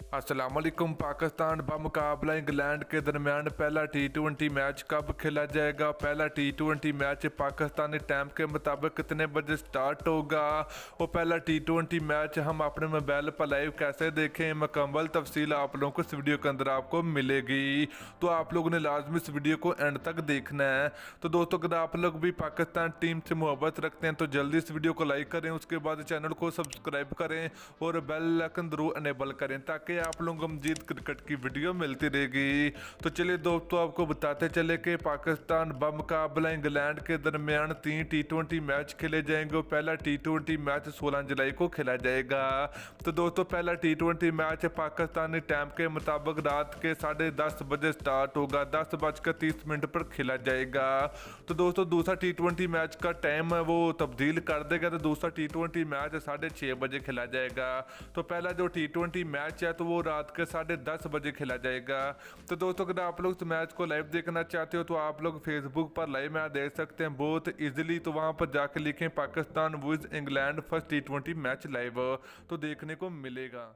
अस्सलामुअलैकुम। पाकिस्तान बमुकाबला इंग्लैंड के दरमियान पहला T20 मैच कब खेला जाएगा? पहला T20 मैच पाकिस्तानी टाइम के मुताबिक कितने बजे स्टार्ट होगा? वो पहला T20 मैच हम अपने मोबाइल पर लाइव कैसे देखें? मुकम्मल तफसील आप लोगों को इस वीडियो के अंदर आपको मिलेगी, तो आप लोगों ने लाजमी इस वीडियो को एंड तक देखना है। तो दोस्तों, अगर आप लोग भी पाकिस्तान टीम से मोहब्बत रखते हैं तो जल्दी इस वीडियो को लाइक करें, उसके बाद चैनल को सब्सक्राइब करें और बेल आइकन जरूर इनेबल करें ताकि आप लोगों को मजीद क्रिकेट की वीडियो मिलती रहेगी। तो चलिए दोस्तों, आपको बताते चले कि पाकिस्तान बमुकाबला इंग्लैंड के दरमियान 3 T20 मैच खेले जाएंगे। पहला T20 मैच 16 जुलाई को खेला जाएगा। तो दोस्तों, पहला T20 मैच पाकिस्तानी टाइम के मुताबिक रात के 10:30 बजे स्टार्ट होगा, 10:30 पर खेला जाएगा। तो दोस्तों, दूसरा T20 मैच का टाइम है वो तब्दील कर देगा, तो दूसरा T20 मैच 6:30 बजे खेला जाएगा। तो पहला जो T20 मैच है तो वो रात के 10:30 बजे खेला जाएगा। तो दोस्तों, अगर आप लोग इस मैच को लाइव देखना चाहते हो तो आप लोग फेसबुक पर लाइव मैच देख सकते हैं बहुत इजीली। तो वहां पर जाकर लिखें Pakistan versus England first T20 match live, तो देखने को मिलेगा।